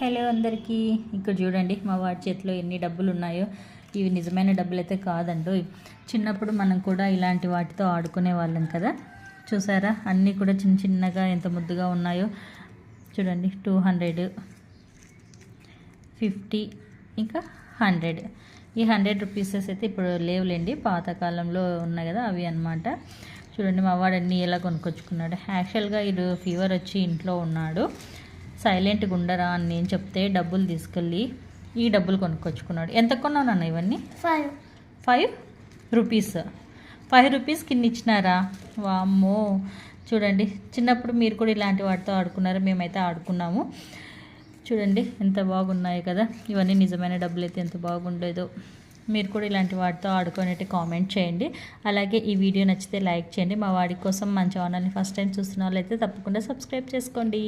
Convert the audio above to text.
Hello అందరికీ. ఇక్కడ చూడండి మా వాడి చేతిలో ఎన్ని డబ్బులు ఉన్నాయో. ఇవి నిజమైన డబ్బులు అయితే కాదండి. చిన్నప్పుడు మనం కూడా ఇలాంటి వాటితో ఆడుకునే వాళ్ళం కదా. చూసారా, అన్నీ కూడా చిన్న చిన్నగా ఎంత ముద్దుగా ఉన్నాయో చూడండి. 200, 50, ఇంకా 100. ఈ 100 రూపీసెస్ అయితే ఇప్పుడు లేవులేండి, పాతకాలంలో ఉన్నాయి కదా అవి అన్నమాట. చూడండి మా వాడు అన్నీ ఎలా కొనుక్కొచ్చుకున్నాడు. యాక్చువల్గా ఇది ఫీవర్ వచ్చి ఇంట్లో ఉన్నాడు. సైలెంట్గా ఉండరా అని నేను చెప్తే డబ్బులు తీసుకెళ్ళి ఈ డబ్బులు కొనుక్కొచ్చుకున్నాడు. ఎంత కొన్నావు నాన్న ఇవన్నీ? 5 రూపీస్. 5 రూపీస్ కింద ఇచ్చినారా? వామ్మో. చూడండి, చిన్నప్పుడు మీరు కూడా ఇలాంటి వాటితో ఆడుకున్నారు. మేమైతే ఆడుకున్నాము. చూడండి ఎంత బాగున్నాయి కదా. ఇవన్నీ నిజమైన డబ్బులు అయితే ఎంత బాగుండేదో. మీరు కూడా ఇలాంటి వాటితో ఆడుకునేట్టు కామెంట్ చేయండి. అలాగే ఈ వీడియో నచ్చితే లైక్ చేయండి. మా వాడి కోసం మన ఛానల్ని ఫస్ట్ టైం చూస్తున్న వాళ్ళైతే తప్పకుండా సబ్స్క్రైబ్ చేసుకోండి.